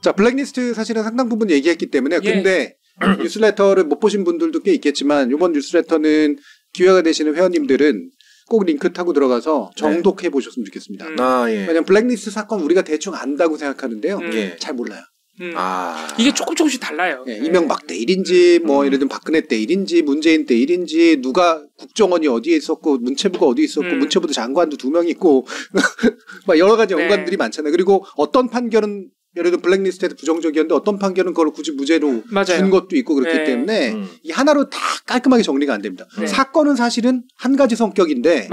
자, 블랙리스트 사실은 상당 부분 얘기했기 때문에 근데 뉴스레터를 못 보신 분들도 꽤 있겠지만 이번 뉴스레터는 기회가 되시는 회원님들은 꼭 링크 타고 들어가서 정독해 보셨으면 좋겠습니다. 왜냐면 블랙리스트 사건 우리가 대충 안다고 생각하는데요. 잘 몰라요. 이게 조금씩 달라요. 이명박 때 일인지 뭐 예를 들면 박근혜 때 일인지 문재인 때 일인지 누가 국정원이 어디에 있었고 문체부가 어디에 있었고 문체부도 장관도 2명 있고 막 여러 가지 연관들이 많잖아요. 그리고 어떤 판결은 예를 들어 블랙리스트에서 부정적이었는데 어떤 판결은 그걸 굳이 무죄로 준 것도 있고 그렇기 때문에 이 하나로 다 깔끔하게 정리가 안 됩니다. 사건은 사실은 한 가지 성격인데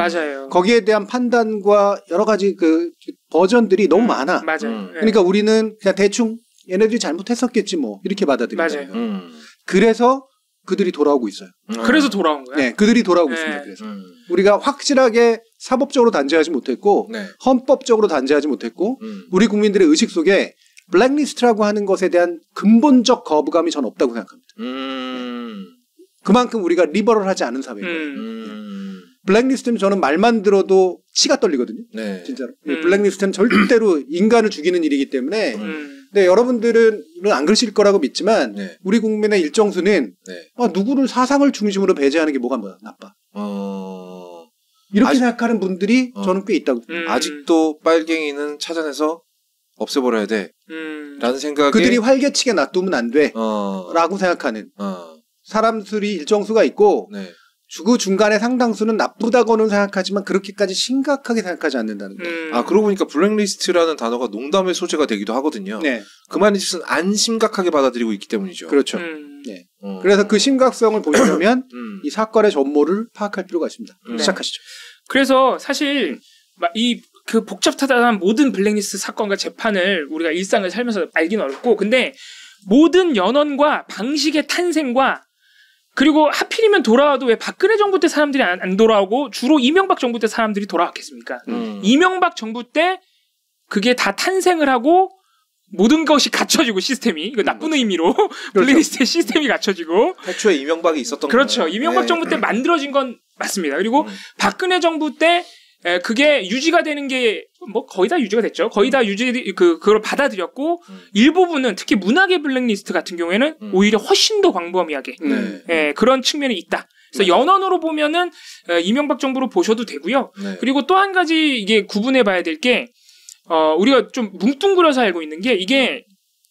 거기에 대한 판단과 여러 가지 그 버전들이 너무 많아. 그러니까 우리는 그냥 대충 얘네들이 잘못했었겠지 뭐 이렇게 받아들이잖아요. 그래서 그들이 돌아오고 있어요. 그래서 돌아온 거야? 네, 그들이 돌아오고 있습니다. 그래서 우리가 확실하게 사법적으로 단죄하지 못했고 헌법적으로 단죄하지 못했고 우리 국민들의 의식 속에 블랙리스트라고 하는 것에 대한 근본적 거부감이 전 없다고 생각합니다. 그만큼 우리가 리버럴하지 않은 사회인 거예요. 블랙리스트는 저는 말만 들어도 치가 떨리거든요. 진짜로. 블랙리스트는 절대로 인간을 죽이는 일이기 때문에 네, 여러분들은 안 그러실 거라고 믿지만 우리 국민의 일정수는 누구를 사상을 중심으로 배제하는 게 뭐가 나빠. 이렇게 생각하는 분들이 저는 꽤 있다고. 아직도 빨갱이는 찾아내서 없애버려야 돼. 라는 생각에 그들이 활개치게 놔두면 안 돼. 라고 생각하는 사람들이 일정수가 있고 그 중간에 상당수는 나쁘다고는 생각하지만 그렇게까지 심각하게 생각하지 않는다는 거예요. 그러고 보니까 블랙리스트라는 단어가 농담의 소재가 되기도 하거든요. 그 말인즉슨 안 심각하게 받아들이고 있기 때문이죠. 그렇죠. 그래서 그 심각성을 보시려면 이 사건의 전모를 파악할 필요가 있습니다. 시작하시죠. 그래서 사실 그 복잡하다는 모든 블랙리스트 사건과 재판을 우리가 일상을 살면서 알기는 어렵고 근데 모든 연원과 방식의 탄생과 그리고 하필이면 돌아와도 왜 박근혜 정부 때 사람들이 안 돌아오고 주로 이명박 정부 때 사람들이 돌아왔겠습니까? 이명박 정부 때 그게 다 탄생을 하고 모든 것이 갖춰지고 시스템이 이거 나쁜 의미로 블랙리스트의 시스템이 갖춰지고 태초에 이명박이 있었던 거예요. 그렇죠. 이명박 정부 때 만들어진 건 맞습니다. 그리고 박근혜 정부 때 그게 유지가 되는 게 뭐 거의 다 유지가 됐죠. 거의 다 그걸 받아들였고 일부분은 특히 문학의 블랙리스트 같은 경우에는 오히려 훨씬 더 광범위하게 그런 측면이 있다. 그래서 연원으로 보면은 이명박 정부로 보셔도 되고요. 그리고 또 한 가지 이게 구분해 봐야 될 게 우리가 좀 뭉뚱그려서 알고 있는 게 이게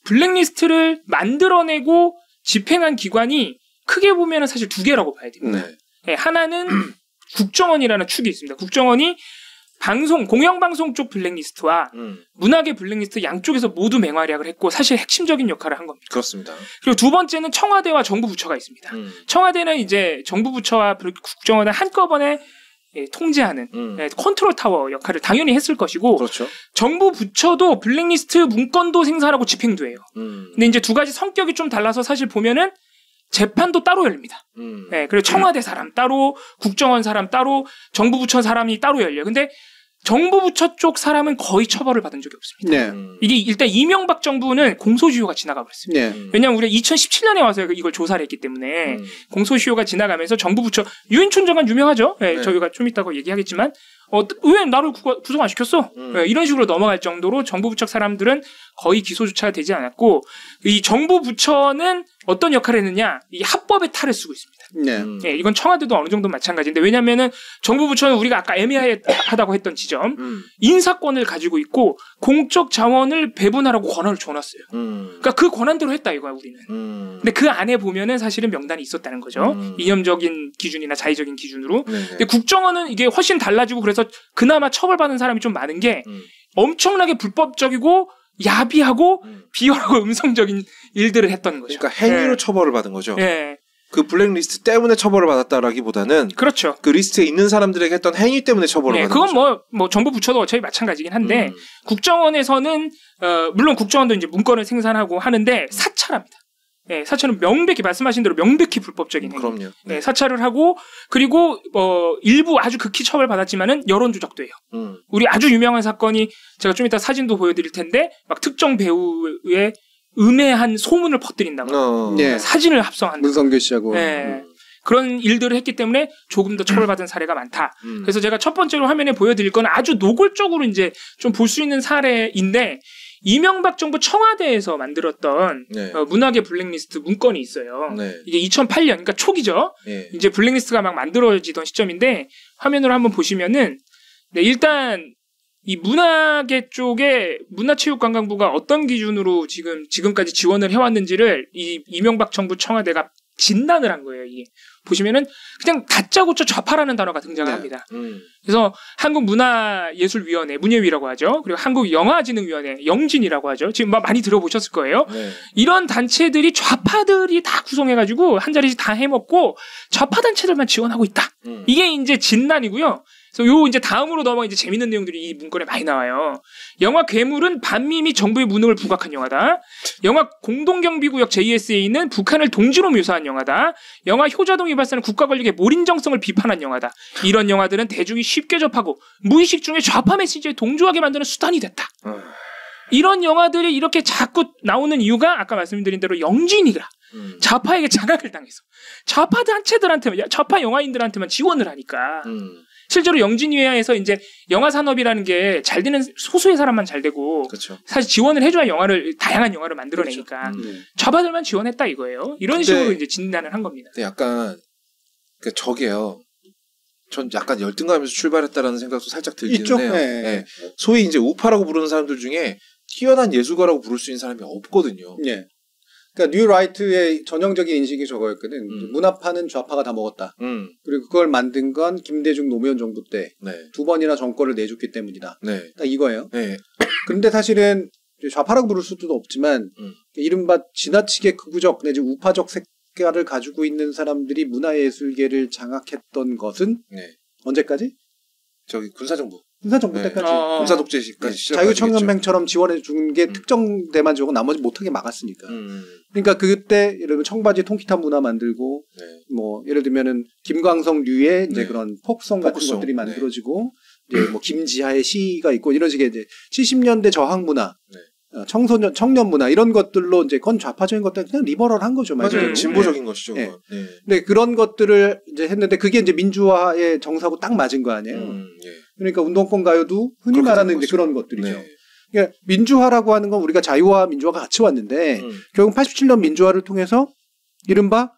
블랙리스트를 만들어내고 집행한 기관이 크게 보면은 사실 2개라고 봐야 됩니다. 하나는 국정원이라는 축이 있습니다. 국정원이 공영방송 쪽 블랙리스트와 문학의 블랙리스트 양쪽에서 모두 맹활약을 했고 사실 핵심적인 역할을 한 겁니다. 그렇습니다. 그리고 두 번째는 청와대와 정부 부처가 있습니다. 청와대는 이제 정부 부처와 국정원을 한꺼번에 통제하는 컨트롤 타워 역할을 당연히 했을 것이고 그렇죠. 정부 부처도 블랙리스트 문건도 생산하고 집행도 해요. 근데 이제 두 가지 성격이 좀 달라서 사실 보면은 재판도 따로 열립니다. 그리고 청와대 사람 따로, 국정원 사람 따로, 정부 부처 사람이 따로 열려요. 근데 정부 부처 쪽 사람은 거의 처벌을 받은 적이 없습니다. 이게 일단 이명박 정부는 공소시효가 지나가 버렸습니다. 왜냐하면 우리가 2017년에 와서 이걸 조사를 했기 때문에 공소시효가 지나가면서 정부 부처 유인촌 장관 유명하죠. 저희가 좀 이따가 얘기하겠지만 왜 나를 구속 안 시켰어? 이런 식으로 넘어갈 정도로 정부 부처 사람들은 거의 기소조차가 되지 않았고 이 정부 부처는 어떤 역할을 했느냐? 이 합법의 탈을 쓰고 있습니다. 이건 청와대도 어느 정도 마찬가지인데 왜냐하면은 정부 부처는 우리가 아까 애매하다고 했던 지점 인사권을 가지고 있고 공적 자원을 배분하라고 권한을 줘놨어요. 그러니까 그 권한대로 했다 이거야 우리는. 근데 그 안에 보면은 사실은 명단이 있었다는 거죠. 이념적인 기준이나 자의적인 기준으로. 근데 국정원은 이게 훨씬 달라지고 그래서 그나마 처벌받는 사람이 좀 많은 게 엄청나게 불법적이고 야비하고 비열하고 음성적인 일들을 했던 거죠. 그러니까 행위로 처벌을 받은 거죠. 그 블랙리스트 때문에 처벌을 받았다라기보다는 그렇죠. 그 리스트에 있는 사람들에게 했던 행위 때문에 처벌을 받은 거죠. 그건 뭐 정부 부처도 어차피 마찬가지긴 한데 국정원에서는 물론 국정원도 이제 문건을 생산하고 하는데 사찰합니다. 사찰은 명백히 말씀하신 대로 명백히 불법적인 행위. 그럼요. 사찰을 하고 그리고 일부 아주 극히 처벌받았지만은 여론 조작도 해요. 우리 아주 유명한 사건이 제가 좀 이따 사진도 보여드릴 텐데 막 특정 배우의 음해한 소문을 퍼뜨린다고 사진을 합성한다. 문성규 씨하고 그런 일들을 했기 때문에 조금 더 처벌받은 사례가 많다. 그래서 제가 첫 번째로 화면에 보여드릴 건 아주 노골적으로 이제 좀 볼 수 있는 사례인데 이명박 정부 청와대에서 만들었던 네. 문학의 블랙리스트 문건이 있어요. 네. 이게 2008년, 그러니까 초기죠. 네. 이제 블랙리스트가 막 만들어지던 시점인데 화면으로 한번 보시면은 네, 일단 이 문화계 쪽에 문화체육관광부가 어떤 기준으로 지금까지 지원을 해왔는지를 이 이명박 정부 청와대가 진단을 한 거예요. 이게 보시면은 그냥 다짜고짜 좌파라는 단어가 등장을 합니다. 그래서 한국문화예술위원회, 문예위라고 하죠. 그리고 한국영화진흥위원회, 영진이라고 하죠. 지금 많이 들어보셨을 거예요. 네. 이런 단체들이 좌파들이 다 구성해가지고 한 자리씩 다 해먹고 좌파 단체들만 지원하고 있다. 이게 이제 진단이고요. 그래서 요 이제 다음으로 넘어가 이제 재밌는 내용들이 이 문건에 많이 나와요. 영화 괴물은 반미 및 정부의 무능을 부각한 영화다. 영화 공동경비구역 JSA는 북한을 동지로 묘사한 영화다. 영화 효자동 이발사는 국가 권력의 몰인정성을 비판한 영화다. 이런 영화들은 대중이 쉽게 접하고 무의식 중에 좌파 메시지에 동조하게 만드는 수단이 됐다. 이런 영화들이 이렇게 자꾸 나오는 이유가 아까 말씀드린 대로 영진이가 좌파에게 자각을 당해서 좌파 단체들한테만, 좌파 영화인들한테만 지원을 하니까. 실제로 영진위에서 이제 영화 산업이라는 게 잘 되는 소수의 사람만 잘 되고 그렇죠. 사실 지원을 해줘야 다양한 영화를 만들어내니까 그렇죠. 좌파들만 지원했다 이거예요. 이런 식으로 이제 진단을 한 겁니다. 근데 약간 저게요. 전 약간 열등감에서 출발했다라는 생각도 살짝 들기는 해요. 네. 네. 소위 이제 우파라고 부르는 사람들 중에 뛰어난 예술가라고 부를 수 있는 사람이 없거든요. 네. 그러니까 뉴 라이트의 전형적인 인식이 저거였거든. 문화파는 좌파가 다 먹었다. 그리고 그걸 만든 건 김대중 노무현 정부 때 두 번이나 정권을 내줬기 때문이다. 네. 딱 이거예요. 네. 그런데 사실은 좌파라고 부를 수도 없지만 이른바 지나치게 극우적 내지 우파적 색깔을 가지고 있는 사람들이 문화예술계를 장악했던 것은 언제까지? 저기 군사정부. 군사정부 때까지. 군사독재시까지. 자유청년맹처럼 지원해 준 게 특정 대만 주고 나머지 못하게 막았으니까. 그러니까 그때 예를 들면 청바지 통기타 문화 만들고 뭐 예를 들면은 김광석류의 이제 그런 포크송 같은 것들이 만들어지고 이제 뭐 김지하의 시가 있고 이런 식의 이제 70년대 저항 문화, 청년 문화 이런 것들로 이제 건 좌파적인 것들 그냥 리버럴한 거죠. 맞아요. 진보적인 것이죠. 네. 네, 그런 것들을 이제 했는데 그게 이제 민주화의 정사고 딱 맞은 거 아니에요. 그러니까 운동권 가요도 흔히 말하는 이제 그런 것들이죠. 네. 그러니까 민주화라고 하는 건 우리가 자유와 민주화가 같이 왔는데 결국 87년 민주화를 통해서 이른바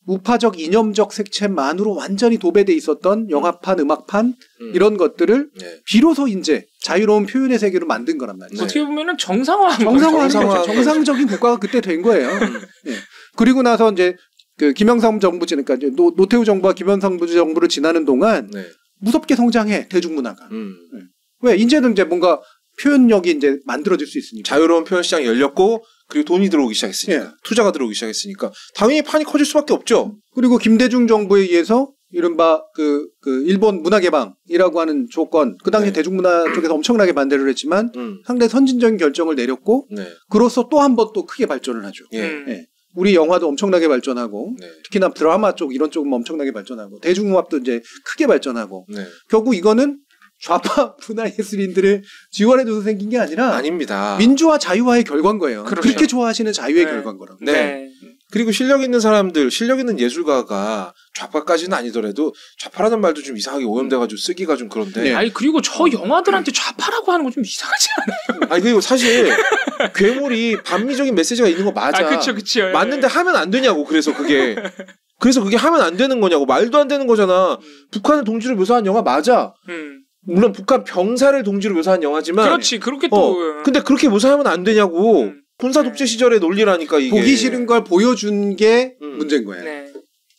우파적 이념적 색채만으로 완전히 도배돼 있었던 영화판, 음악판 이런 것들을 비로소 이제 자유로운 표현의 세계로 만든 거란 말이죠. 어떻게 보면은 정상화하는 거죠. 정상적인 국가가 그때 된 거예요. 그리고 나서 이제 그 김영삼 정부 지니까 노태우 정부와 김영삼 정부를 지나는 동안 무섭게 성장해 대중문화가. 왜 이제는 이제 뭔가 표현력이 이제 만들어질 수 있으니까. 자유로운 표현 시장이 열렸고 그리고 돈이 들어오기 시작했으니까. 투자가 들어오기 시작했으니까 당연히 판이 커질 수밖에 없죠. 그리고 김대중 정부에 의해서 이른바 그 일본 문화개방이라고 하는 조건, 그 당시 대중문화 쪽에서 엄청나게 반대를 했지만 상당히 선진적인 결정을 내렸고 그로써 또 한 번 또 크게 발전을 하죠. 우리 영화도 엄청나게 발전하고 특히나 드라마 쪽 이런 쪽은 엄청나게 발전하고 대중음악도 이제 크게 발전하고 결국 이거는 좌파 문화예술인들을 지원해줘서 생긴 게 아니라 아닙니다. 민주화 자유화의 결과인 거예요. 그렇죠. 그렇게 좋아하시는 자유의 결과인 거라고. 그리고 실력 있는 사람들, 실력 있는 예술가가 좌파까지는 아니더라도 좌파라는 말도 좀 이상하게 오염돼가지고 쓰기가 좀 그런데. 아니 그리고 저 영화들한테 좌파라고 하는 건 좀 이상하지 않아요? 아니 그리고 사실 괴물이 반미적인 메시지가 있는 거 맞아. 그쵸. 맞는데 하면 안 되냐고. 그래서 그게 하면 안 되는 거냐고. 말도 안 되는 거잖아. 북한을 동지로 묘사한 영화 맞아. 물론 북한 병사를 동지로 묘사한 영화지만. 그렇지. 그렇게 또. 근데 그렇게 묘사하면 안 되냐고. 군사 독재 시절의 논리라니까 이게. 보기 싫은 걸 보여준 게 문제인 거예요.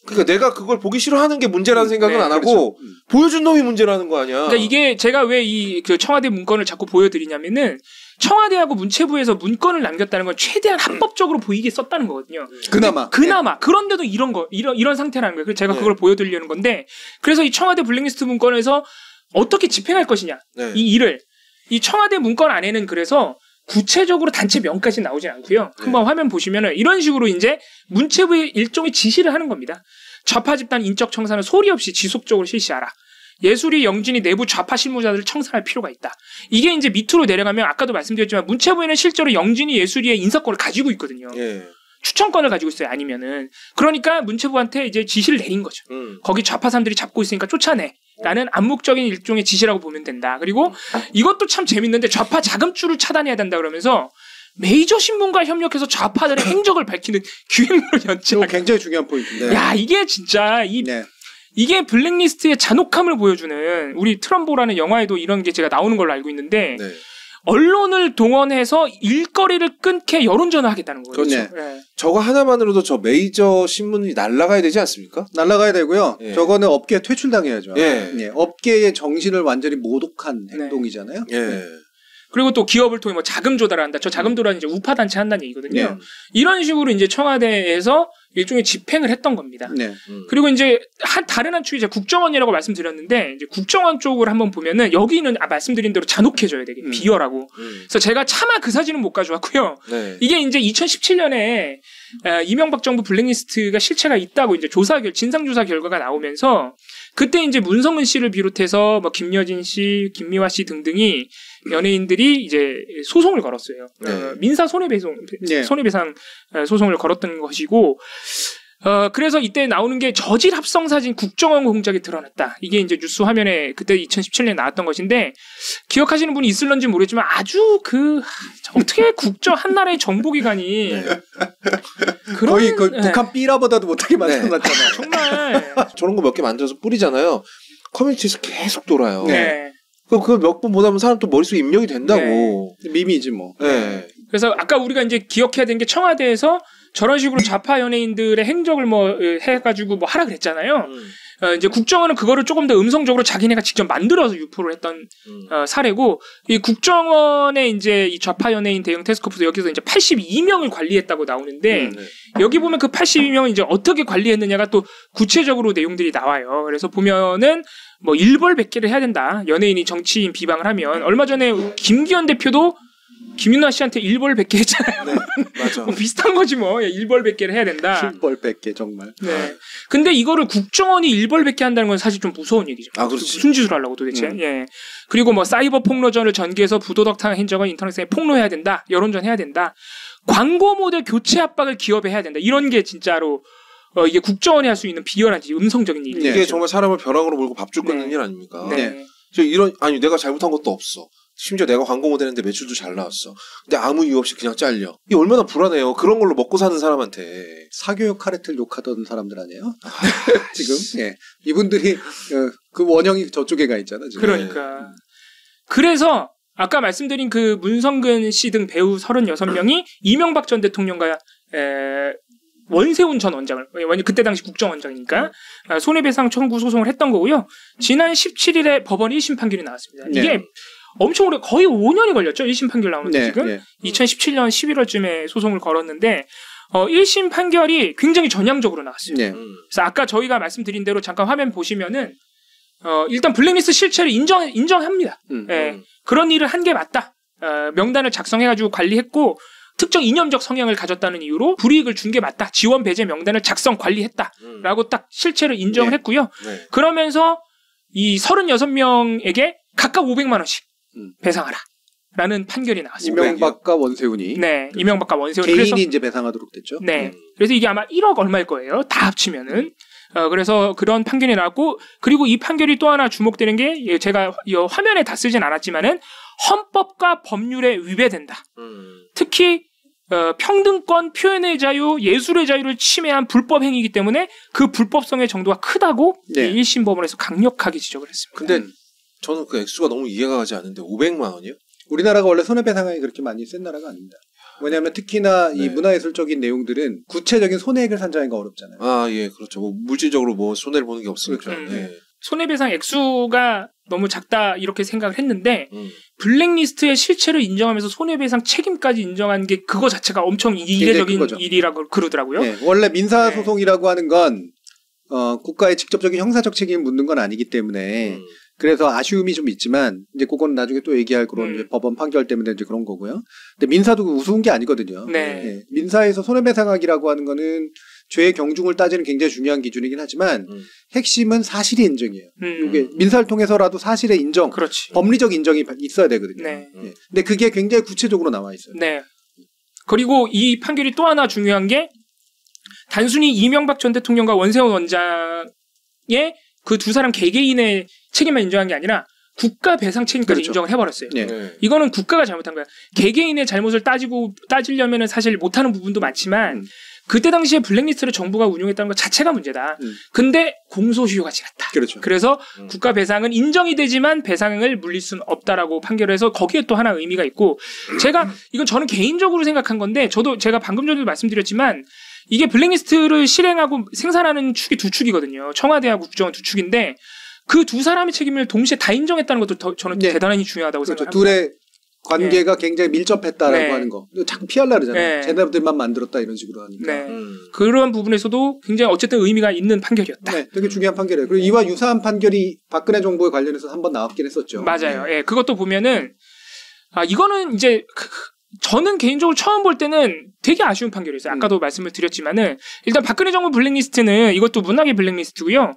그러니까 내가 그걸 보기 싫어하는 게 문제라는 생각은 안 하고 보여준 놈이 문제라는 거 아니야. 그러니까 이게 제가 왜 그 청와대 문건을 자꾸 보여드리냐면은 청와대하고 문체부에서 문건을 남겼다는 건 최대한 합법적으로 보이게 썼다는 거거든요. 그나마. 그런데도 이런 상태라는 거예요. 그래서 제가 그걸 보여드리려는 건데 그래서 이 청와대 블랙리스트 문건에서 어떻게 집행할 것이냐 이 일을 이 청와대 문건 안에는 그래서 구체적으로 단체명까지 나오진 않고요. 한번 화면 보시면은 이런 식으로 이제 문체부의 일종의 지시를 하는 겁니다. 좌파 집단 인적 청산을 소리 없이 지속적으로 실시하라. 예술이 영진이 내부 좌파 실무자들을 청산할 필요가 있다. 이게 이제 밑으로 내려가면 아까도 말씀드렸지만 문체부에는 실제로 영진이 예술이의 인사권을 가지고 있거든요. 추천권을 가지고 있어요. 아니면은 그러니까 문체부한테 이제 지시를 내린 거죠. 거기 좌파 사람들이 잡고 있으니까 쫓아내라는 암묵적인 일종의 지시라고 보면 된다. 그리고 이것도 참 재밌는데 좌파 자금줄을 차단해야 된다 그러면서 메이저 신문과 협력해서 좌파들의 행적을 밝히는 기획물을 연재하고. 굉장히 중요한 포인트인데. 야, 이게 진짜 이게 블랙리스트의 잔혹함을 보여주는, 우리 트럼보라는 영화에도 이런 게 제가 나오는 걸로 알고 있는데 언론을 동원해서 일거리를 끊게 여론전을 하겠다는 거예요. 그렇죠. 네. 저거 하나만으로도 저 메이저 신문이 날아가야 되지 않습니까? 날아가야 되고요. 저거는 업계에 퇴출당해야죠. 업계의 정신을 완전히 모독한 행동이잖아요. 그리고 또 기업을 통해 뭐 자금 조달한다. 저 자금 조달은 이제 우파 단체 한다는 얘기거든요. 이런 식으로 이제 청와대에서 일종의 집행을 했던 겁니다. 그리고 이제 다른 한 축이 이제 국정원이라고 말씀드렸는데, 이제 국정원 쪽을 한번 보면은 여기는 말씀드린 대로 잔혹해져야 되게 비열하고. 그래서 제가 차마 그 사진은 못 가져왔고요. 이게 이제 2017년에 이명박 정부 블랙리스트가 실체가 있다고 이제 진상조사 결과가 나오면서, 그때 이제 문성은 씨를 비롯해서 뭐 김여진 씨, 김미화 씨 등등이 연예인들이 이제 소송을 걸었어요. 민사 손해배상 소송을 걸었던 것이고, 그래서 이때 나오는 게 저질 합성 사진 국정원 공작이 드러났다. 이게 이제 뉴스 화면에 그때 2017년에 나왔던 것인데, 기억하시는 분이 있을런지 모르겠지만 아주 어떻게 한 나라의 정보기관이 거의 북한 삐라보다도 못하게 만들어놨잖아요. 정말 저런 거 몇 개 만들어서 뿌리잖아요. 커뮤니티에서 계속 돌아요. 그걸 몇 번 보다 보면 사람 또 머릿속에 입력이 된다고. 밈이지 뭐. 그래서 아까 우리가 이제 기억해야 되는 게, 청와대에서 저런 식으로 좌파 연예인들의 행적을 해가지고 하라 그랬잖아요. 이제 국정원은 그거를 조금 더 음성적으로 자기네가 직접 만들어서 유포를 했던 사례고, 이 국정원의 이제 이 좌파 연예인 대응 태스크포스 여기서 이제 82명을 관리했다고 나오는데, 여기 보면 그 82명은 이제 어떻게 관리했느냐가 또 구체적으로 내용들이 나와요. 그래서 보면은 뭐 일벌백계를 해야 된다. 연예인이 정치인 비방을 하면. 얼마 전에 김기현 대표도 김윤아 씨한테 일벌백계 했잖아요. 맞아. 비슷한 거지 뭐. 일벌백계를 해야 된다. 일벌백계 정말. 근데 이거를 국정원이 일벌백계 한다는 건 사실 좀 무서운 얘기죠. 그렇지. 순짓을 하려고 도대체. 그리고 뭐 사이버 폭로전을 전개해서 부도덕한 행적을 인터넷에 폭로해야 된다. 여론전 해야 된다. 광고 모델 교체 압박을 기업에 해야 된다. 이런 게 진짜로 이게 국정원이 할 수 있는 비열한 음성적인 일이에요. 이게 정말 사람을 벼락으로 몰고 밥줄 끊는 일 아닙니까? 내가 잘못한 것도 없어. 심지어 내가 광고 모델인데 매출도 잘 나왔어. 근데 아무 이유 없이 그냥 잘려. 이게 얼마나 불안해요. 그런 걸로 먹고 사는 사람한테. 사교육 카레트를 욕하던 사람들 아니에요? 지금 이분들이 그 원형이 저쪽에 가 있잖아. 지금. 그러니까. 그래서 아까 말씀드린 그 문성근 씨 등 배우 36명이 이명박 전 대통령과 원세훈 전 원장을, 그때 당시 국정원장이니까 손해배상 청구 소송을 했던 거고요. 지난 17일에 법원 1심 판결이 나왔습니다. 이게 엄청 오래, 거의 5년이 걸렸죠. 1심 판결 나오는데 지금 2017년 11월쯤에 소송을 걸었는데 1심 판결이 굉장히 전향적으로 나왔어요. 그래서 아까 저희가 말씀드린 대로 잠깐 화면 보시면은 일단 블랙리스트 실체를 인정합니다. 그런 일을 한 게 맞다. 명단을 작성해가지고 관리했고 특정 이념적 성향을 가졌다는 이유로 불이익을 준 게 맞다. 지원 배제 명단을 작성 관리했다라고 딱 실체를 인정을 했고요. 그러면서 이 36명에게 각각 500만 원씩 배상하라. 라는 판결이 나왔습니다. 이명박과 원세훈이. 이명박과 원세훈이. 개인이 이제 배상하도록 됐죠. 그래서 이게 아마 1억 얼마일 거예요. 다 합치면은. 그래서 그런 판결이 나왔고, 그리고 이 판결이 또 하나 주목되는 게, 제가 화면에 다 쓰진 않았지만은 헌법과 법률에 위배된다. 특히 평등권, 표현의 자유, 예술의 자유를 침해한 불법 행위이기 때문에 그 불법성의 정도가 크다고 1심 법원에서 강력하게 지적을 했습니다. 근데 저는 그 액수가 너무 이해가 가지 않는데 500만 원이요? 우리나라가 원래 손해배상이 그렇게 많이 센 나라가 아닙니다. 왜냐하면 특히나 이 문화예술적인 내용들은 구체적인 손해액을 산정하기가 어렵잖아요. 그렇죠. 뭐 물질적으로 뭐 손해를 보는 게 없으니까. 손해배상 액수가 너무 작다 이렇게 생각을 했는데 블랙리스트의 실체를 인정하면서 손해배상 책임까지 인정한 게 그거 자체가 엄청 이례적인 일이라고 그러더라고요. 원래 민사소송이라고 하는 건 국가의 직접적인 형사적 책임을 묻는 건 아니기 때문에 그래서 아쉬움이 좀 있지만 이제 그건 나중에 또 얘기할 그런 이제 법원 판결 때문에 이제 그런 거고요. 근데 민사도 우스운 게 아니거든요. 민사에서 손해배상하기라고 하는 거는 죄의 경중을 따지는 굉장히 중요한 기준이긴 하지만 핵심은 사실의 인정이에요. 이게 민사를 통해서라도 사실의 인정, 법리적 인정이 있어야 되거든요. 근데 그게 굉장히 구체적으로 나와 있어요. 그리고 이 판결이 또 하나 중요한 게 단순히 이명박 전 대통령과 원세훈 원장의 그 두 사람 개개인의 책임만 인정한 게 아니라 국가 배상 책임까지 그렇죠. 인정을 해버렸어요. 네. 이거는 국가가 잘못한 거야. 개개인의 잘못을 따지려면 사실 못하는 부분도 많지만 그때 당시에 블랙리스트를 정부가 운용했다는 것 자체가 문제다. 근데 공소시효가 지났다. 그렇죠. 그래서 국가 배상은 인정이 되지만 배상을 물릴 수는 없다라고 판결을 해서 거기에 또 하나 의미가 있고 제가 이건 저는 개인적으로 생각한 건데 저도 제가 방금 전에도 말씀드렸지만 이게 블랙리스트를 실행하고 생산하는 축이 두 축이거든요. 청와대하고 국정원 두 축인데 그 두 사람의 책임을 동시에 다 인정했다는 것도 저는 대단히 중요하다고 그렇죠. 생각합니다. 둘의 관계가 굉장히 밀접했다라고 하는 거. 자꾸 피하려고 그러잖아요. 쟤네들만 만들었다 이런 식으로 하니까. 그런 부분에서도 굉장히 어쨌든 의미가 있는 판결이었다. 네, 되게 중요한 판결이에요. 그리고 이와 유사한 판결이 박근혜 정부에 관련해서 한번 나왔긴 했었죠. 맞아요. 예, 그것도 보면은 이거는 이제 저는 개인적으로 처음 볼 때는 되게 아쉬운 판결이었어요. 아까도 말씀을 드렸지만은 일단 박근혜 정부 블랙리스트는 이것도 문학의 블랙리스트고요.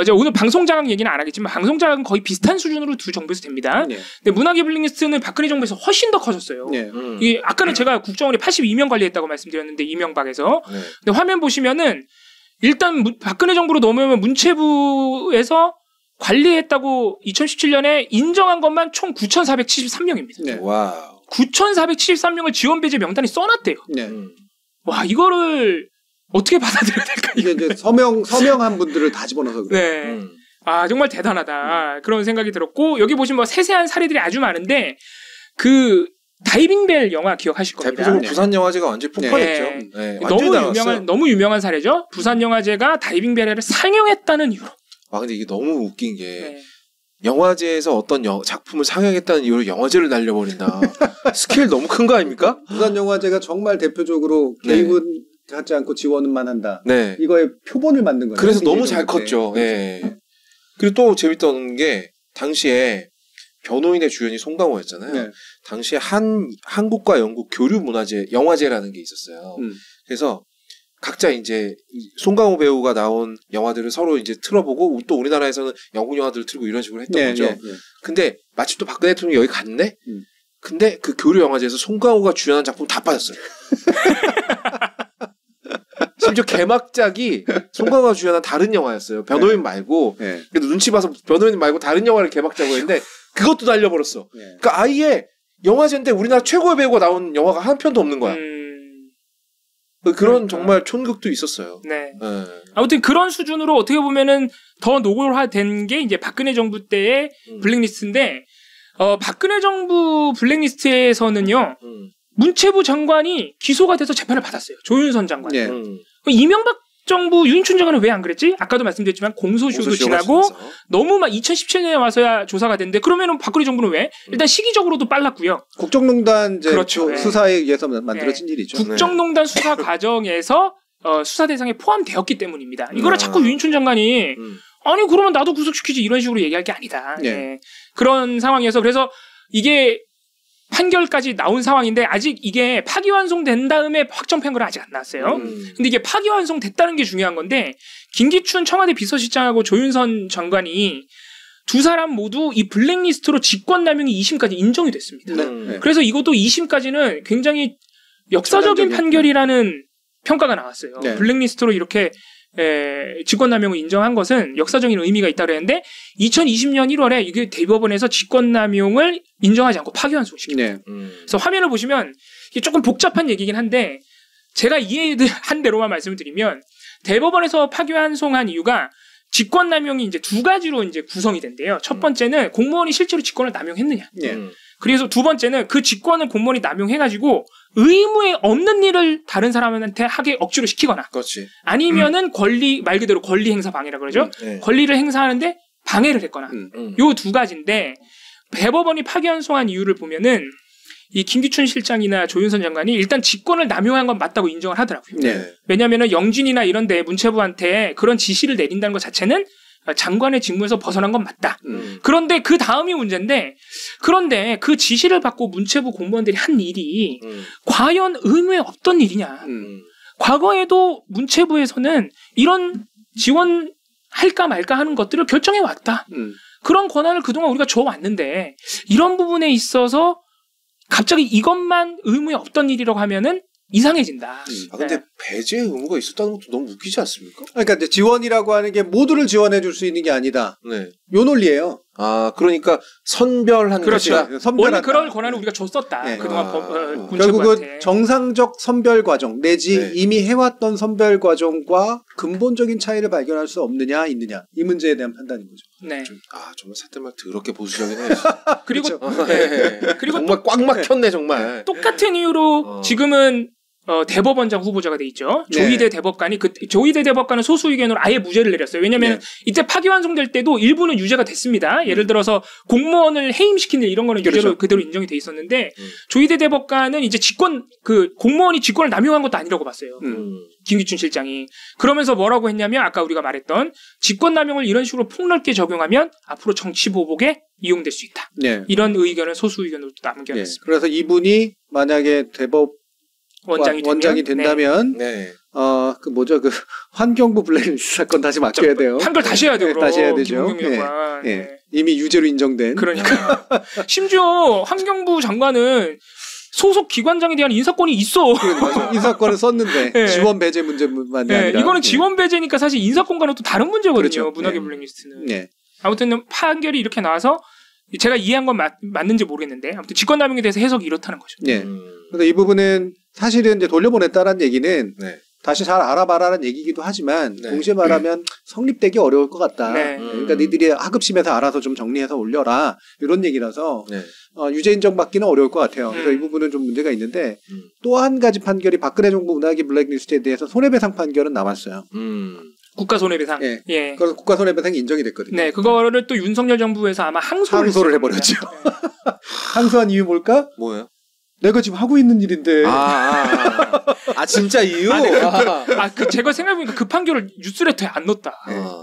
제가 오늘 방송자강 얘기는 안 하겠지만 방송자강은 거의 비슷한 수준으로 두 정부에서 됩니다. 네. 근데 문학의 블랙리스트는 박근혜 정부에서 훨씬 더 커졌어요. 네. 이게 아까는 제가 국정원에 82명 관리했다고 말씀드렸는데 이명박에서. 네. 근데 화면 보시면은 일단 박근혜 정부로 넘어오면 문체부에서 관리했다고 2017년에 인정한 것만 총 9,473명입니다. 네. 와. 9,473명을 지원 배제 명단에 써놨대요. 네. 와 이거를 어떻게 받아들여야 될까? 이게 이제 서명한 분들을 다 집어넣어서 그래요. 네. 정말 대단하다. 그런 생각이 들었고 여기 보시면 뭐 세세한 사례들이 아주 많은데 그 다이빙벨 영화 기억하실 겁니다. 대표적으로 부산 영화제가 완전히 폭발했죠. 네. 너무 유명한 사례죠. 부산 영화제가 다이빙벨을 상영했다는 이유로. 근데 이게 너무 웃긴 게 영화제에서 어떤 작품을 상영했다는 이유로 영화제를 날려버린다. 스케일 너무 큰 거 아닙니까? 부산 영화제가 정말 대표적으로 개입은 하지 않고 지원만 한다. 네. 이거에 표본을 만든 거예요. 그래서 너무 잘 컸죠. 네. 그리고 또 재밌던 게 당시에 변호인의 주연이 송강호였잖아요. 네. 당시에 한국과 영국 교류 문화제 영화제라는 게 있었어요. 그래서 각자 이제 송강호 배우가 나온 영화들을 서로 이제 틀어보고 또 우리나라에서는 영국 영화들을 틀고 이런 식으로 했던 거죠. 근데 마침 또 박근혜 대통령이 여기 갔네. 근데 그 교류 영화제에서 송강호가 주연한 작품 다 빠졌어요. 심지어 개막작이 송강호가 주연한 다른 영화였어요. 변호인 말고. 그래도 눈치 봐서 변호인 말고 다른 영화를 개막작으로 했는데 그것도 날려버렸어. 그러니까 아예 영화제인데 우리나라 최고의 배우가 나온 영화가 한 편도 없는 거야. 그런 정말 촌극도 있었어요. 네. 아무튼 그런 수준으로 어떻게 보면은 더 노골화된 게 이제 박근혜 정부 때의 블랙리스트인데 박근혜 정부 블랙리스트에서는요. 문체부 장관이 기소가 돼서 재판을 받았어요. 조윤선 장관. 이명박 정부 유인춘 장관은 왜 안 그랬지? 아까도 말씀드렸지만 공소시효도 지나고 너무 막 2017년에 와서야 조사가 됐는데 그러면은 박근혜 정부는 왜? 일단 시기적으로도 빨랐고요. 국정농단 이제 그렇죠. 수사에 의해서 만들어진 일이죠. 국정농단 수사 과정에서 수사 대상에 포함되었기 때문입니다. 이거를 자꾸 유인춘 장관이 아니 그러면 나도 구속시키지 이런 식으로 얘기할 게 아니다. 그런 상황이어서 그래서 이게 판결까지 나온 상황인데 아직 이게 파기환송된 다음에 확정 판결은 아직 안 나왔어요. 근데 이게 파기환송됐다는 게 중요한 건데 김기춘 청와대 비서실장하고 조윤선 장관이 두 사람 모두 이 블랙리스트로 직권남용이 2심까지 인정이 됐습니다. 그래서 이것도 2심까지는 굉장히 역사적인 판결이라는 평가가 나왔어요. 블랙리스트로 이렇게 직권남용을 인정한 것은 역사적인 의미가 있다고 그랬는데 2020년 1월에 이게 대법원에서 직권남용을 인정하지 않고 파기환송시킵니다. 그래서 화면을 보시면 이게 조금 복잡한 얘기긴 한데 제가 이해한 대로만 말씀을 드리면 대법원에서 파기환송한 이유가 직권남용이 이제 두 가지로 이제 구성이 된대요. 첫 번째는 공무원이 실제로 직권을 남용했느냐. 그래서 두 번째는 그 직권을 공무원이 남용해가지고 의무에 없는 일을 다른 사람한테 하게 억지로 시키거나 그렇지. 아니면은 권리 말 그대로 권리 행사 방해라 그러죠. 권리를 행사하는데 방해를 했거나 요 두 가지인데 대법원이 파기환송한 이유를 보면은 이 김기춘 실장이나 조윤선 장관이 일단 직권을 남용한 건 맞다고 인정을 하더라고요. 왜냐하면은 영진이나 이런 데 문체부한테 그런 지시를 내린다는 것 자체는 장관의 직무에서 벗어난 건 맞다. 그런데 그 다음이 문제인데 그런데 그 지시를 받고 문체부 공무원들이 한 일이 과연 의무에 없던 일이냐. 과거에도 문체부에서는 이런 지원할까 말까 하는 것들을 결정해 왔다. 그런 권한을 그동안 우리가 줘왔는데 이런 부분에 있어서 갑자기 이것만 의무에 없던 일이라고 하면은 이상해진다. 근데 배제 의무가 있었다는 것도 너무 웃기지 않습니까? 그러니까 이제 지원이라고 하는 게 모두를 지원해 줄 수 있는 게 아니다. 네. 요 논리예요. 그러니까 선별한 그렇죠. 것이다. 원래 그럴 권한을 우리가 줬었다. 네. 그동안 결국은 정상적 선별 과정 내지 네. 이미 해왔던 선별 과정과 근본적인 차이를 발견할 수 없느냐 있느냐 이 문제에 대한 판단인 거죠. 네. 정말 사태말 더럽게 보수적이네. 그리고 그리고 정말 꽉 막혔네 정말. 똑같은 이유로 지금은 대법원장 후보자가 돼 있죠. 조희대 대법관이 조희대 대법관은 소수 의견으로 아예 무죄를 내렸어요. 왜냐하면 이때 파기환송될 때도 일부는 유죄가 됐습니다. 예를 들어서 공무원을 해임시키는 이런 거는 유죄로 그대로 인정이 돼 있었는데 조희대 대법관은 이제 공무원이 직권을 남용한 것도 아니라고 봤어요. 김기춘 실장이. 그러면서 뭐라고 했냐면 아까 우리가 말했던 직권 남용을 이런 식으로 폭넓게 적용하면 앞으로 정치 보복에 이용될 수 있다. 이런 의견을 소수 의견으로 또 남겨놨습니다. 그래서 이분이 만약에 원장이 된다면 환경부 블랙리스트 사건 다시 맡겨야 돼요. 판결 다시 해야 돼요. 다시 해야 되죠. 이미 유죄로 인정된. 그러니까 심지어 환경부 장관은 소속 기관장에 대한 인사권이 있어. 그러니까 인사권을 썼는데 지원 배제 문제만 아니라. 이거는 지원 배제니까 사실 인사권과는 또 다른 문제거든요. 문학의 블랙리스트는. 아무튼 판결이 이렇게 나와서 제가 이해한 건 맞는지 모르겠는데 아무튼 직권남용에 대해서 해석이 이렇다는 거죠. 그래서 이 부분은 사실은 이제 돌려보냈다는 얘기는 다시 잘 알아봐라는 얘기이기도 하지만 동시에 말하면 성립되기 어려울 것 같다. 그러니까 니들이 하급심에서 알아서 좀 정리해서 올려라 이런 얘기라서 유죄 인정받기는 어려울 것 같아요. 그래서 이 부분은 좀 문제가 있는데 또 한 가지 판결이 박근혜 정부 문학의 블랙리스트에 대해서 손해배상 판결은 남았어요. 국가 손해배상. 그래서 국가 손해배상이 인정이 됐거든요. 그거를 또 윤석열 정부에서 아마 항소를 해버렸죠. 항소한 이유 뭘까? 뭐예요? 내가 지금 하고 있는 일인데. 진짜 이유? 제가 생각해보니까 그 판결을 뉴스레터에 안 넣었다.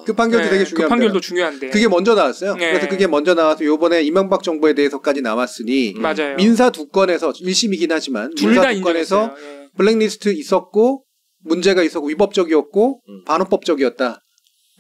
그 판결도 되게 중요한데. 그 판결도 중요한데. 그게 먼저 나왔어요. 그래서 그게 먼저 나와서 요번에 이명박 정부에 대해서까지 나왔으니. 맞아요. 민사 두 건에서 1심이긴 하지만. 둘 다 두 건에서 블랙리스트 있었고 문제가 있었고 위법적이었고 반헌법적이었다.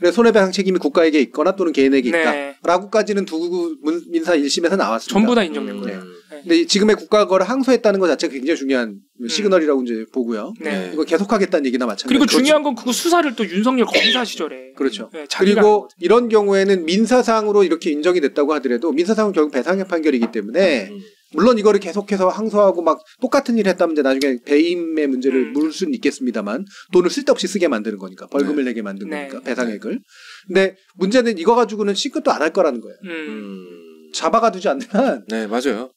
그래서 손해배상 책임이 국가에게 있거나 또는 개인에게 있다라고까지는 두 민사 1심에서 나왔습니다. 전부 다 인정된 거예요. 근데 지금의 국가가 그걸 항소했다는 것 자체가 굉장히 중요한 시그널이라고 이제 보고요. 이거 계속하겠다는 얘기나 마찬가지. 그리고 중요한 건 그거 수사를 또 윤석열 검사 시절에. 그렇죠. 그리고 이런 경우에는 민사상으로 이렇게 인정이 됐다고 하더라도 민사상은 결국 배상의 판결이기 때문에 물론 이거를 계속해서 항소하고 막 똑같은 일을 했다면 나중에 배임의 문제를 물을 수는 있겠습니다만 돈을 쓸데없이 쓰게 만드는 거니까 벌금을 내게 만든 거니까 배상액을. 근데 문제는 이거 가지고는 시급도 안 할 거라는 거예요. 잡아가두지 않는 한. 맞아요.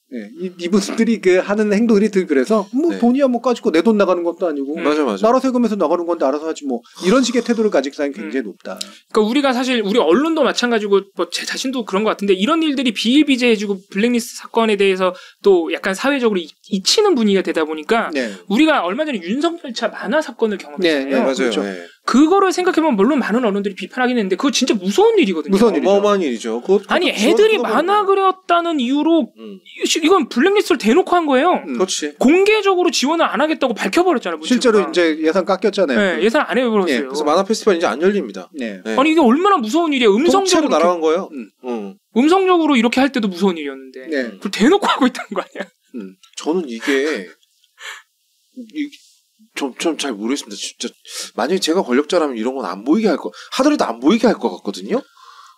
이분들이 하는 행동들이 그래서 돈이야 뭐 가지고 내 돈 나가는 것도 아니고. 맞아. 나라 세금에서 나가는 건데 알아서 하지 뭐. 이런 식의 태도를 가질 사람이 굉장히 높다. 그러니까 우리가 사실 우리 언론도 마찬가지고 제 자신도 그런 것 같은데 이런 일들이 비일비재해지고 블랙리스트 사건에 대해서 또 약간 사회적으로 잊히는 분위기가 되다 보니까 우리가 얼마 전에 윤석열차 만화 사건을 경험했잖아요. 맞아요. 그렇죠? 그거를 생각해보면 물론 많은 언론들이 비판하긴 했는데 그거 진짜 무서운 일이거든요. 어마어마한 일이죠. 아니 애들이 만화 그렸다는 이유로 이건 블랙리스트를 대놓고 한 거예요. 그렇지. 공개적으로 지원을 안 하겠다고 밝혀버렸잖아요. 실제로 이제 예산 깎였잖아요. 예산 안 해버렸어요. 그래서 만화 페스티벌 이제 안 열립니다. 아니 이게 얼마나 무서운 일이에요. 음성적으로 날아간 거예요. 음성적으로 이렇게 할 때도 무서운 일이었는데 그걸 대놓고 하고 있다는 거 아니야? 저는 이게 좀 잘 모르겠습니다. 진짜 만약에 제가 권력자라면 이런 건 안 보이게 하더라도 안 보이게 할 것 같거든요.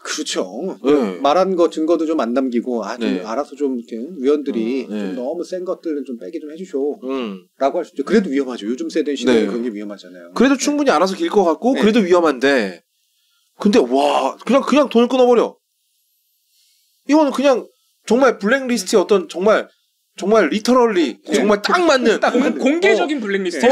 그렇죠. 말한 거 증거도 좀 안 남기고 좀 알아서 좀 이렇게 위원들이 좀 너무 센 것들은 좀 빼기 좀 해주쇼 라고 할 수 있죠. 그래도 위험하죠. 요즘 세대 시대에 그런 게 위험하잖아요. 그래도 충분히 알아서 길 것 같고 그래도 위험한데 근데 그냥 돈을 끊어버려. 이거는 그냥 정말 블랙리스트의 어떤 정말 리터럴리 정말 딱 맞는 공개적인 블랙리스트.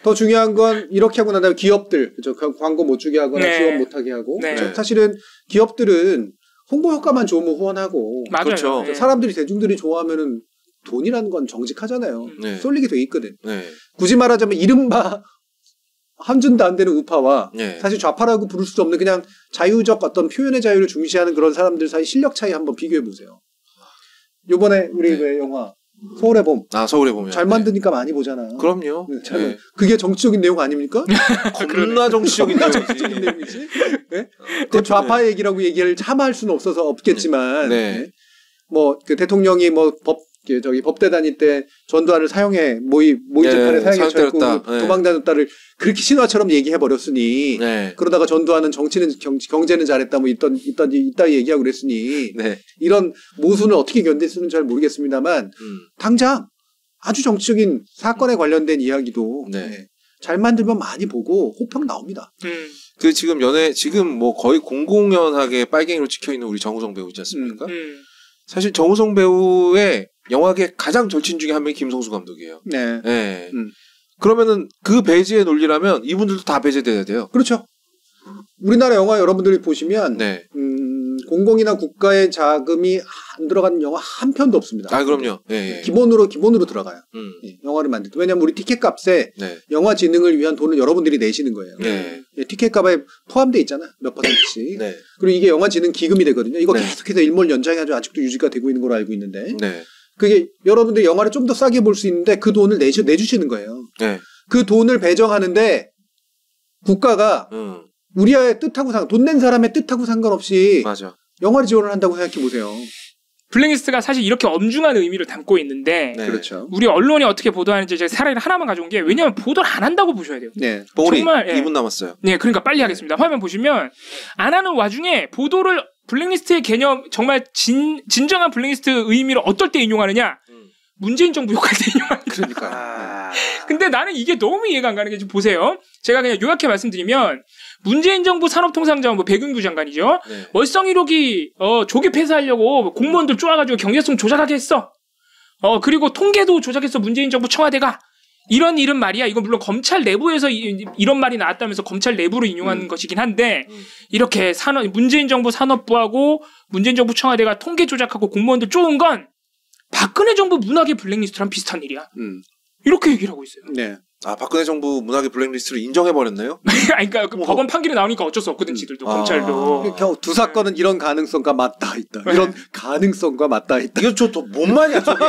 더 중요한 건 이렇게 하고 난 다음에 기업들 광고 못 주게 하거나 지원 못하게 하고 사실은 기업들은 홍보 효과만 좋으면 후원하고 그렇죠. 사람들이 대중들이 좋아하면은 돈이라는 건 정직하잖아요. 쏠리게 돼 있거든. 굳이 말하자면 이른바 한 푼도 안 되는 우파와 사실 좌파라고 부를 수 없는 그냥 자유적 어떤 표현의 자유를 중시하는 그런 사람들 사이 실력 차이 한번 비교해 보세요. 요번에 우리 왜 영화 서울의 봄. 서울의 봄이요. 잘 만드니까 많이 보잖아. 그럼요. 그게 정치적인 내용 아닙니까? 겁나 정치적인 내용이지. 그 좌파 얘기라고 얘기를 참 할 수는 없겠지만 뭐 그 대통령이 뭐 법 저기 법대 다닐 때 전두환을 사형에 모의 재판에 사형에 처했고 도망 다녔다를 그렇게 신화처럼 얘기해 버렸으니 그러다가 전두환은 정치는 경제는 잘했다 뭐 이따 얘기하고 그랬으니 이런 모순을 어떻게 견딜 수는 잘 모르겠습니다만 당장 아주 정치적인 사건에 관련된 이야기도 잘 만들면 많이 보고 호평 나옵니다. 그 지금 뭐 거의 공공연하게 빨갱이로 찍혀 있는 우리 정우성 배우 있지 않습니까? 사실 정우성 배우의 영화계 가장 절친 중에 한 명이 김성수 감독이에요. 그러면은 그 배제의 논리라면 이분들도 다 배제돼야 돼요. 그렇죠. 우리나라 영화 여러분들이 보시면 공공이나 국가의 자금이 안 들어가는 영화 한 편도 없습니다. 아 그럼요. 기본으로 들어가요. 영화를 만들 때. 왜냐하면 우리 티켓값에 영화 진흥을 위한 돈을 여러분들이 내시는 거예요. 티켓값에 포함돼 있잖아. 몇 %씩. 그리고 이게 영화 진흥 기금이 되거든요. 이거 계속해서 일몰 연장해가지고 아직도 유지가 되고 있는 걸로 알고 있는데 그게 여러분들이 영화를 좀 더 싸게 볼 수 있는데 그 돈을 내주시는 거예요. 그 돈을 배정하는데 국가가 우리의 뜻하고 돈 낸 사람의 뜻하고 상관없이 영화를 지원을 한다고 생각해 보세요. 블랙리스트가 사실 이렇게 엄중한 의미를 담고 있는데 그렇죠. 우리 언론이 어떻게 보도하는지 제가 사례를 하나만 가져온 게 왜냐하면 보도를 안 한다고 보셔야 돼요. 정말 2분 남았어요. 그러니까 빨리 하겠습니다. 화면 보시면 안 하는 와중에 보도를 블랙리스트의 개념 정말 진정한 블랙리스트 의미를 어떨 때 인용하느냐? 문재인 정부 욕할 때 인용하니까. 그러니까. 근데 나는 이게 너무 이해가 안 가는 게 좀 보세요. 제가 그냥 요약해 말씀드리면 문재인 정부 산업통상자원부 백윤규 장관이죠. 월성 1호기 조기 폐쇄하려고 공무원들 쪼아가지고 경제성 조작하게 했어. 그리고 통계도 조작해서 문재인 정부 청와대가 이런 일은 말이야. 이건 물론 검찰 내부에서 이런 말이 나왔다면서 검찰 내부로 인용하는 것이긴 한데 이렇게 문재인 정부 산업부하고 문재인 정부 청와대가 통계 조작하고 공무원들 쪼은 건 박근혜 정부 문학의 블랙리스트랑 비슷한 일이야. 이렇게 얘기를 하고 있어요. 아, 박근혜 정부 문학의 블랙리스트를 인정해버렸네요? 그러니까 법원 판결이 나오니까 어쩔 수 없거든, 지들도. 검찰도. 겨우 두 사건은 이런 가능성과 맞닿아 있다. 이런 가능성과 맞닿아 있다. 이거 뭔 말이야, 저게.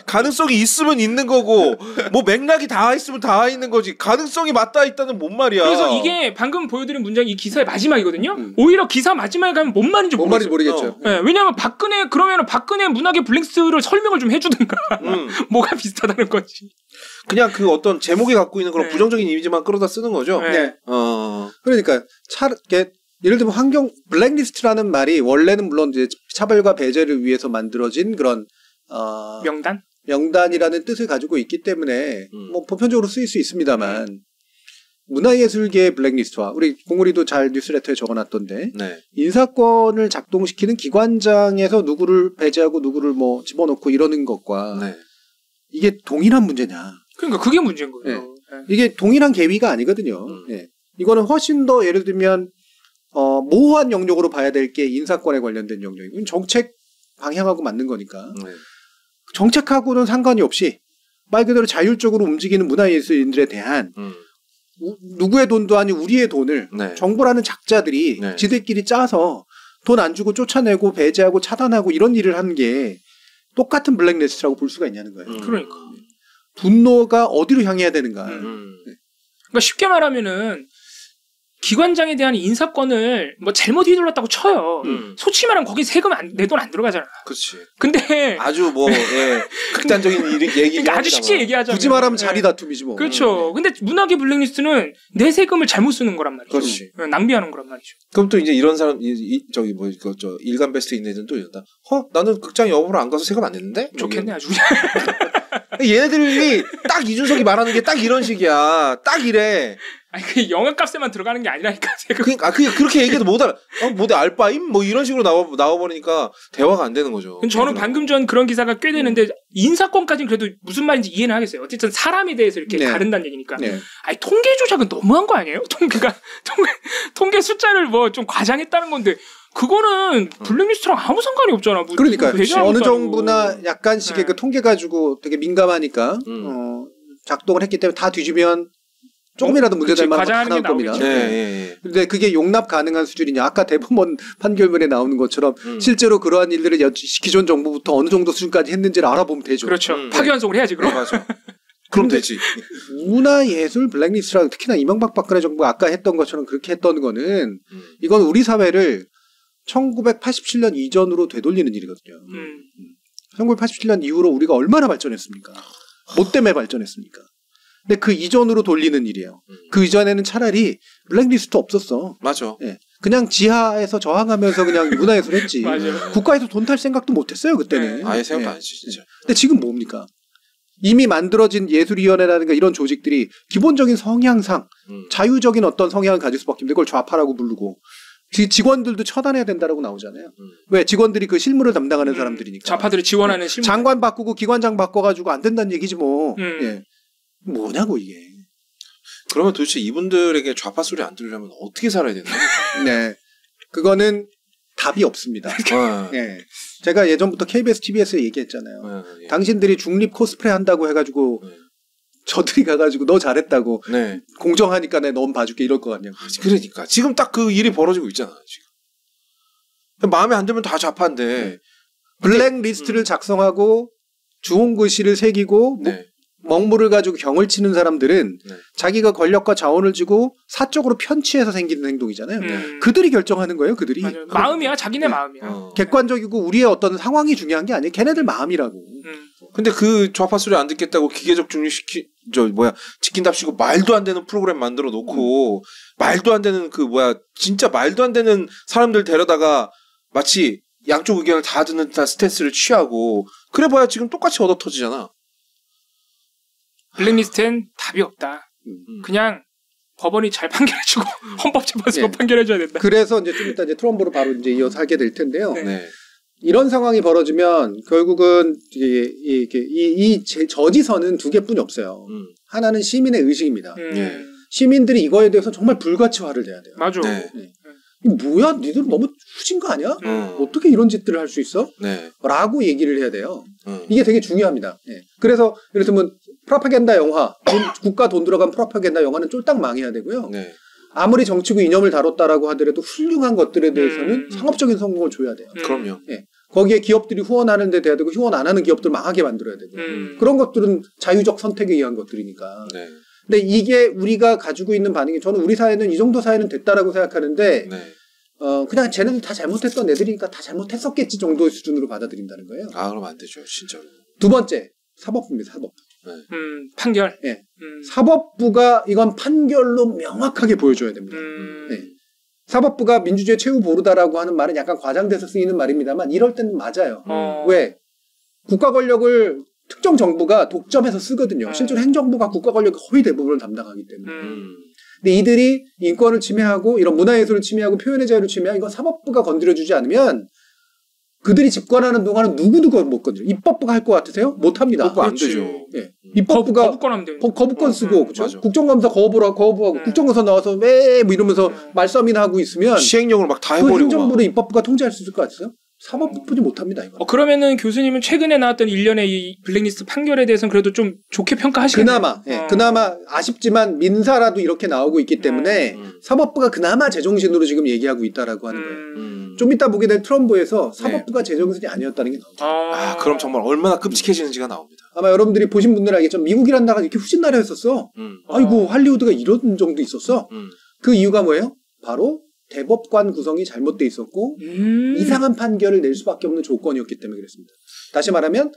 가능성이 있으면 있는 거고, 뭐 맥락이 닿아 있으면 닿아 있는 거지. 가능성이 맞닿아 있다는 뭔 말이야. 그래서 이게 방금 보여드린 문장이 이 기사의 마지막이거든요? 오히려 기사 마지막에 가면 뭔 말인지 모르겠죠. 왜냐면 그러면 박근혜 문학의 블랙리스트를 설명을 좀 해주든가. 뭐가 비슷하다는 거지. 그냥 그 어떤 제목이 갖고 있는 그런 부정적인 이미지만 끌어다 쓰는 거죠. 그러니까 예를 들면 블랙리스트라는 말이 원래는 물론 이제 차별과 배제를 위해서 만들어진 그런 명단이라는 뜻을 가지고 있기 때문에 뭐 보편적으로 쓰일 수 있습니다만 문화예술계의 블랙리스트와 우리 공우리도 잘 뉴스레터에 적어놨던데 인사권을 작동시키는 기관장에서 누구를 배제하고 누구를 뭐 집어넣고 이러는 것과 이게 동일한 문제냐? 그러니까 그게 문제인 거예요. 이게 동일한 계위가 아니거든요. 이거는 훨씬 더 예를 들면 모호한 영역으로 봐야 될 게 인사권에 관련된 영역이고 정책 방향하고 맞는 거니까 정책하고는 상관이 없이 말 그대로 자율적으로 움직이는 문화예술인들에 대한 누구의 돈도 아닌 우리의 돈을 정부라는 작자들이 지들끼리 짜서 돈 안 주고 쫓아내고 배제하고 차단하고 이런 일을 하는 게 똑같은 블랙리스트라고 볼 수가 있냐는 거예요. 그러니까. 분노가 어디로 향해야 되는가. 그러니까 쉽게 말하면은 기관장에 대한 인사권을 뭐 잘못 휘둘렀다고 쳐요. 솔직히 말하면 거기 세금 내 돈 안 들어가잖아. 그렇지. 근데 아주 극단적인 얘기. 그러니까 아주 쉽게 얘기하자면 굳이 말하면 자리 다툼이지 뭐. 그렇죠. 근데 문학의 블랙리스트는 내 세금을 잘못 쓰는 거란 말이죠. 그렇지. 낭비하는 거란 말이죠. 그럼 또 이제 이런 사람 일간 베스트 있는 애들은 또 이런다. 나는 극장 영업으로 안 가서 세금 안 냈는데? 좋겠네 아주. 얘네들이 딱 이준석이 말하는 게 딱 이런 식이야. 딱 이래. 아니 그 영화값에만 들어가는 게 아니라니까. 그러니까 그렇게 얘기해도 못 알아. 내 알바임? 뭐 이런 식으로 나와버리니까 대화가 안 되는 거죠. 저는 방금 전 그런 기사가 꽤 되는데 인사권까지는 그래도 무슨 말인지 이해는 하겠어요. 어쨌든 사람에 대해서 이렇게 가른다는 얘기니까. 아니 통계 조작은 너무한 거 아니에요? 통계 숫자를 뭐 좀 과장했다는 건데. 그거는 블랙리스트랑 아무 상관이 없잖아. 그러니까 어느 정부나 약간씩의 그 통계 가지고 되게 민감하니까 작동을 했기 때문에 다 뒤지면 조금이라도 문제될 만한 거 다 나올 겁니다. 근데 그게 용납 가능한 수준이냐. 아까 대법원 판결문에 나오는 것처럼 실제로 그러한 일들을 기존 정부부터 어느 정도 수준까지 했는지를 알아보면 되죠. 그렇죠. 파기환송을 해야지 그럼. 맞아. 그럼 되지. 문화예술 블랙리스트랑 특히나 이명박 박근혜 정부가 아까 했던 것처럼 그렇게 했던 거는 이건 우리 사회를 1987년 이전으로 되돌리는 일이거든요. 1987년 이후로 우리가 얼마나 발전했습니까? 뭐 때문에 발전했습니까? 근데 그 이전으로 돌리는 일이에요. 그 이전에는 차라리 블랙리스트 없었어. 맞아. 예. 그냥 지하에서 저항하면서 그냥 문화예술 했지. 국가에서 돈 탈 생각도 못했어요 그때는. 아예 생각도 안 했지 진짜. 근데 지금 뭡니까? 이미 만들어진 예술위원회라든가 이런 조직들이 기본적인 성향상 자유적인 어떤 성향을 가질 수밖에 없는데 그걸 좌파라고 부르고 직원들도 처단해야 된다라고 나오잖아요. 왜? 직원들이 그 실무를 담당하는 사람들이니까. 좌파들이 지원하는 실무. 장관 바꾸고 기관장 바꿔가지고 안 된다는 얘기지 뭐. 예. 뭐냐고 이게. 그러면 도대체 이분들에게 좌파 소리 안 들으려면 어떻게 살아야 되나? 네. 그거는 답이 없습니다. 예. 제가 예전부터 KBS, TBS에 얘기했잖아요. 당신들이 중립 코스프레 한다고 해가지고 저들이 가가지고 너 잘했다고 공정하니까 내가 너 봐줄게 이럴 것 같냐고. 그러니까 지금 딱 그 일이 벌어지고 있잖아 지금. 마음에 안 들면 다 좌파인데 블랙리스트를 작성하고 주홍 글씨를 새기고 먹물을 가지고 경을 치는 사람들은 자기가 권력과 자원을 쥐고 사적으로 편취해서 생기는 행동이잖아요. 그들이 결정하는 거예요. 그들이. 마음이야. 자기네 마음이야. 객관적이고 우리의 어떤 상황이 중요한 게 아니에요. 걔네들 마음이라고. 근데 그 좌파 소리 안 듣겠다고 기계적 지킨답시고 말도 안 되는 프로그램 만들어 놓고 말도 안 되는 진짜 말도 안 되는 사람들 데려다가 마치 양쪽 의견을 다 듣는 듯한 스탠스를 취하고 그래봐야 지금 똑같이 얻어 터지잖아. 블랙리스트엔 답이 없다. 그냥 법원이 잘 판결해주고 헌법재판소가 판결해줘야 된다. 그래서 이제 좀 이따 트럼프로 바로 이제 이어서 하게 될 텐데요. 이런 상황이 벌어지면 결국은 이 저지선은 두 개뿐이 없어요. 하나는 시민의 의식입니다. 시민들이 이거에 대해서 정말 불가치화를 해야 돼요. 맞아. 뭐야, 니들 너무 후진 거 아니야? 어떻게 이런 짓들을 할 수 있어? 라고 얘기를 해야 돼요. 이게 되게 중요합니다. 그래서 예를 들면 프로파간다 영화, 국가 돈 들어간 프로파간다 영화는 쫄딱 망해야 되고요. 아무리 정치고 이념을 다뤘다라고 하더라도 훌륭한 것들에 대해서는 상업적인 성공을 줘야 돼요. 그럼요. 거기에 기업들이 후원하는 데 돼야 되고 후원 안 하는 기업들 망하게 만들어야 되고 그런 것들은 자유적 선택에 의한 것들이니까. 근데 이게 우리가 가지고 있는 반응이 저는 우리 사회는 이 정도 사회는 됐다라고 생각하는데 그냥 쟤네들 다 잘못했던 애들이니까 다 잘못했었겠지 정도의 수준으로 받아들인다는 거예요. 아, 그럼 안 되죠. 진짜로. 두 번째, 사법부입니다. 사법부. 판결. 사법부가 이건 판결로 명확하게 보여줘야 됩니다. 사법부가 민주주의 최후 보루다라고 하는 말은 약간 과장돼서 쓰이는 말입니다만 이럴 때는 맞아요. 왜? 국가 권력을 특정 정부가 독점해서 쓰거든요. 실제로 행정부가 국가 권력의 거의 대부분을 담당하기 때문에. 근데 이들이 인권을 침해하고 이런 문화예술을 침해하고 표현의 자유를 침해하고 이건 사법부가 건드려주지 않으면 그들이 집권하는 동안은 누구도 못 건드려. 입법부가 할 것 같으세요? 못합니다. 입법부 안 되죠. 입법부가 거부권 하면 돼요. 거부권 쓰고 그렇죠? 국정감사 거부하고 국정감사 나와서 왜 뭐 이러면서 말싸움이나 하고 있으면 시행령을 막 다 해버리고 그 행정부를 입법부가 통제할 수 있을 것 같으세요? 사법부는 못합니다. 이거. 그러면은 교수님은 최근에 나왔던 일련의 이 블랙리스트 판결에 대해서는 그래도 좀 좋게 평가하시겠네요. 그나마 아쉽지만 민사라도 이렇게 나오고 있기 때문에 사법부가 그나마 제정신으로 지금 얘기하고 있다라고 하는 거예요. 좀 이따 보게 될 트럼프에서 사법부가 제정신이 아니었다는 게 나옵니다. 그럼 정말 얼마나 끔찍해지는지가 나옵니다. 아마 여러분들이 보신 분들은 알겠지만 미국이란 나라가 이렇게 후진 나라였었어. 아이고 할리우드가 이런 정도 있었어. 그 이유가 뭐예요? 바로 대법관 구성이 잘못돼 있었고 이상한 판결을 낼 수밖에 없는 조건이었기 때문에 그랬습니다. 다시 말하면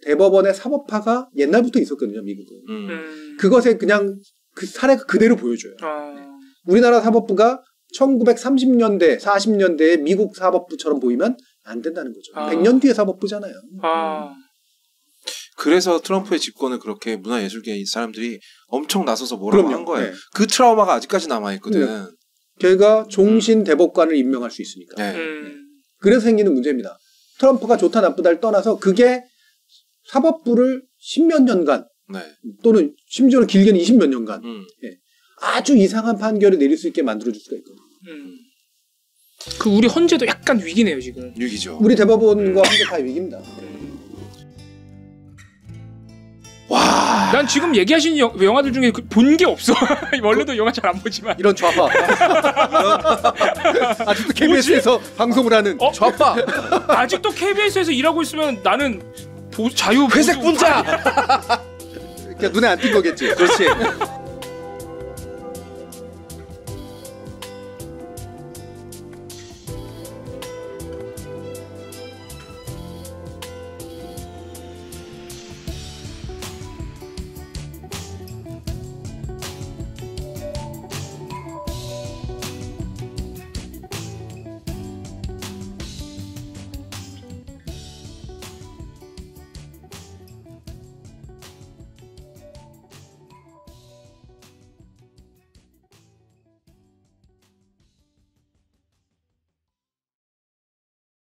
대법원의 사법파가 옛날부터 있었거든요. 미국은. 그것에 그냥 그 사례가 그대로 보여줘요. 우리나라 사법부가 1930년대 40년대에 미국 사법부처럼 보이면 안 된다는 거죠. 100년 뒤의 사법부잖아요. 그래서 트럼프의 집권을 그렇게 문화예술계 사람들이 엄청 나서서 뭐라고 한 거예요. 그 트라우마가 아직까지 남아있거든. 걔가 종신 대법관을 임명할 수 있으니까. 그래서 생기는 문제입니다. 트럼프가 좋다 나쁘다를 떠나서 그게 사법부를 10몇 년간 또는 심지어는 길게는 20몇 년간 아주 이상한 판결을 내릴 수 있게 만들어줄 수가 있거든요. 그 우리 헌재도 약간 위기네요 지금. 위기죠. 우리 대법원과 헌재 다 위기입니다. 와, 난 지금 얘기하신 영화들 중에 본 게 없어. 원래도 영화 잘 안 보지만 이런 좌파. 아직도 KBS에서 방송을 하는 좌파. 아직도 KBS에서 일하고 있으면 나는 자유 회색 분자. 그러니까 눈에 안 띈 거겠지. 그렇지.